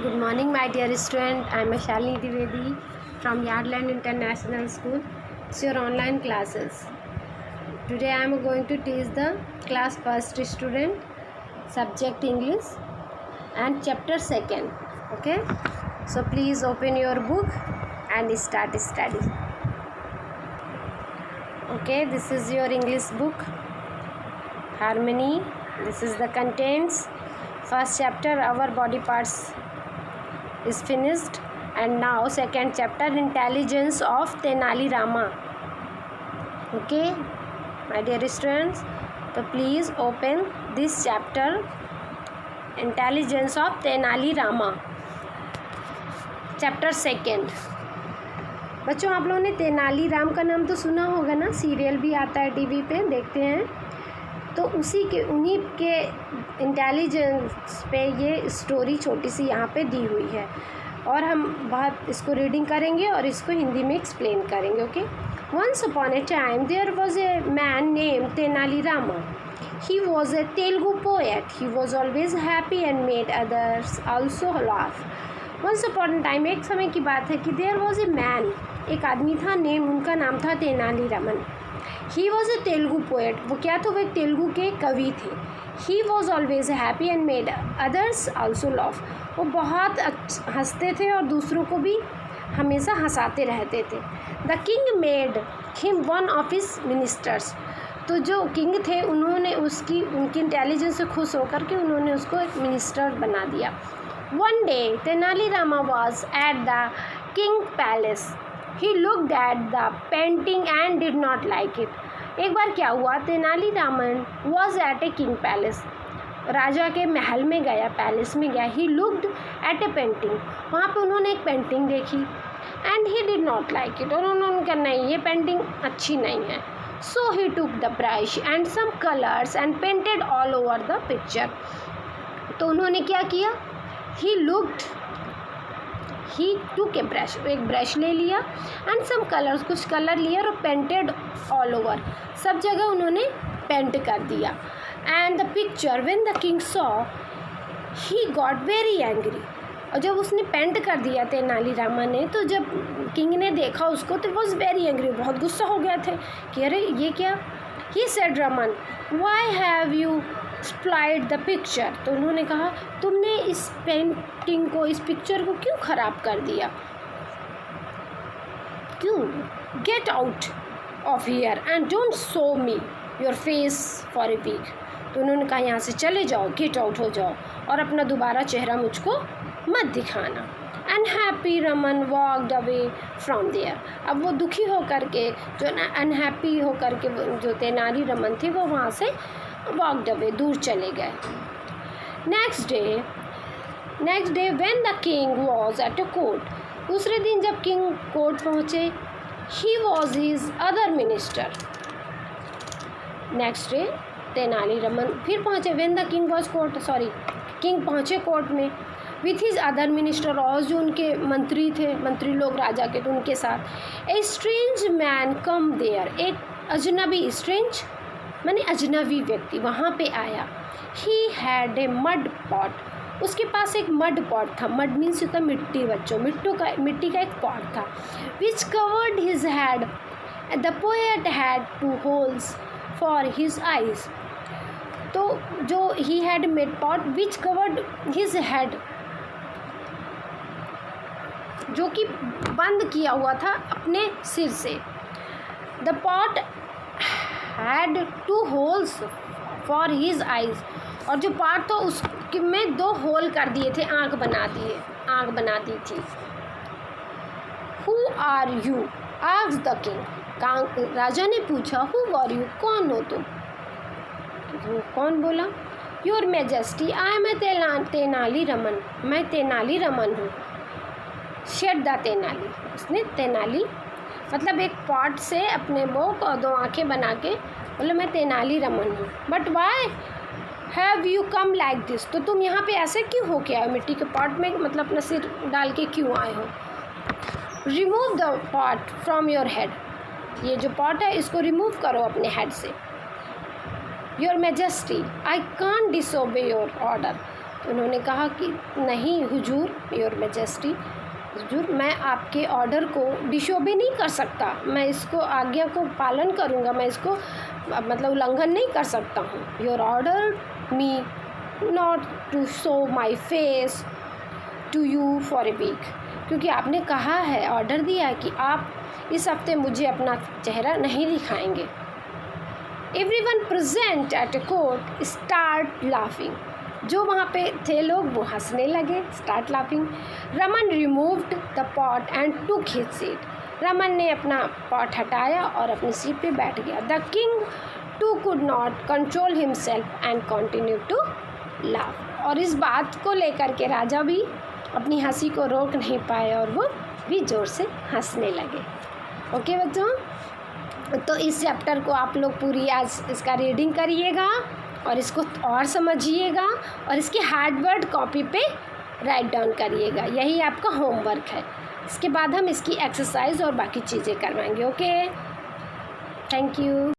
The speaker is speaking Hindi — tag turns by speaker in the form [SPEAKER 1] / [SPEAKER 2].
[SPEAKER 1] Good morning, my dear student. I am Shalini Dwivedi from Yardland International School. It's your online classes. Today I am going to teach the class first student, subject English and chapter 2nd. Okay, so please open your book and start study. Okay, this is your English book, Harmony. This is the contents. First chapter, our body parts, is finished, and now second chapter, intelligence of Tenali Rama. Okay, my dear students, so please open this chapter, intelligence of Tenali Rama, chapter 2nd. बच्चों, आप लोगों ने तेनाली राम का नाम तो सुना होगा ना, सीरियल भी आता है टीवी पे, देखते हैं। तो उन्हीं के इंटेलिजेंस पे ये स्टोरी छोटी सी यहाँ पे दी हुई है, और हम बहुत इसको रीडिंग करेंगे और इसको हिंदी में एक्सप्लेन करेंगे। Okay, once upon a time there was a man name Tenali Rama. He was a Telugu poet. He was always happy and made others also laugh. Once upon a time, एक समय की बात है कि देयर वॉज ए मैन, एक आदमी था, नेम उनका नाम था तेनाली रामन. ही वॉज ए तेलुगु पोएट. वो क्या थे? वो एक तेलुगु के कवि थे. ही was always happy and made others also loaf. वो बहुत हंसते थे और दूसरों को भी हमेशा हंसाते रहते थे. The king made him one of his ministers. तो जो किंग थे उन्होंने उनकी इंटेलिजेंस से खुश होकर के उन्होंने उसको एक मिनिस्टर बना दिया. One day Tenali Rama was at the king palace. He looked at the painting and did not like it. एक बार क्या हुआ, Tenali Raman was at a king palace. राजा के महल में गया, पैलेस में गया. He looked at a painting. वहाँ पे उन्होंने एक पेंटिंग देखी. And he did not like it. और उन्होंने कहा नहीं, ये पेंटिंग अच्छी नहीं है. So he took the brush and some colours and painted all over the picture. तो उन्होंने क्या किया, ही टुक ए ब्रश, एक ब्रश ले लिया, एंड सम कलर्स, कुछ कलर लिया, और पेंटेड ऑल ओवर, सब जगह उन्होंने पेंट कर दिया. And the picture when the king saw, he got very angry. और जब उसने पेंट कर दिया तेनाली रामा ने, तो जब किंग ने देखा उसको तो वॉज वेरी एंग्री, बहुत गुस्सा हो गए थे कि अरे ये क्या. He said Raman, why have you spoiled the picture. तो उन्होंने कहा तुमने इस पेंटिंग को, इस पिक्चर को क्यों ख़राब कर दिया, क्यों. Get out of here and don't show me your face for a week. तो उन्होंने कहा यहाँ से चले जाओ, गेट आउट हो जाओ, और अपना दोबारा चेहरा मुझको मत दिखाना. And happy Raman walked away from there. अब वो दुखी होकर के, जो अनहैप्पी होकर के जो तेनाली रमन थे, वो वहाँ से वॉकड अवे, दूर चले गए. Next day when the king was at a court. दूसरे दिन जब किंग कोर्ट पहुँचे, he was his other minister. Next day Tenali Raman फिर पहुँचे. When the king was court, king पहुँचे कोर्ट में विथ हिज अदर मिनिस्टर, और जो उनके मंत्री थे, मंत्री लोग राजा के, तो उनके साथ. A strange man come there. एक अजनबी, स्ट्रेंज माने अजनबी व्यक्ति वहाँ पे आया. He had a mud pot. उसके पास एक मड पॉट था. मड मीन्स होता मिट्टी बच्चों, मिट्टी का एक पॉट था. Which covered his head. The poet had 2 holes for his eyes. तो जो he had made pot which covered his head, जो कि बंद किया हुआ था अपने सिर से. The pot had 2 holes for his eyes. और जो पॉट था उसमें 2 होल कर दिए थे, आँख बना दी थी. Who are you asked the king. राजा ने पूछा, हु आर यू, कौन हो तुम. तो कौन बोला, your majesty I am a Tenali Raman. मैं तेनाली रमन हूँ. Said the Tenali. उसने तेनाली मतलब एक पॉट से अपने मुँह और 2 आँखें बना के बोले मैं तेनाली रमन हूँ. But why have you come like this. तो तुम यहाँ पे ऐसे क्यों हो के आए, मिट्टी के पॉट में, मतलब अपना सिर डाल के क्यों आए हो. Remove the pot from your head. ये जो पॉट है इसको रिमूव करो अपने हेड से. Your majesty I can't disobey your order. तो उन्होंने कहा कि नहीं हुजूर, योर मैजेस्टी, हुजूर मैं आपके ऑर्डर को डिसोबे नहीं कर सकता, मैं इसको आज्ञा को पालन करूँगा, मैं इसको मतलब उल्लंघन नहीं कर सकता हूँ। Your order me not to show my face to you for a week, क्योंकि आपने कहा है, ऑर्डर दिया है कि आप इस हफ्ते मुझे अपना चेहरा नहीं दिखाएंगे। Everyone present at a court start laughing, जो वहाँ पे थे लोग वो हंसने लगे, start laughing. Raman removed the pot and took his seat, Raman ने अपना पॉट हटाया और अपनी सीट पे बैठ गया। The king too could not control himself and continue to laugh, और इस बात को लेकर के राजा भी अपनी हंसी को रोक नहीं पाए और वो भी ज़ोर से हंसने लगे। ओके बच्चों, तो इस चैप्टर को आप लोग पूरी आज इसका रीडिंग करिएगा और इसको और समझिएगा और इसके हार्ड वर्ड कॉपी पे राइट डाउन करिएगा, यही आपका होमवर्क है। इसके बाद हम इसकी एक्सरसाइज और बाकी चीज़ें करवाएंगे। Okay, thank you.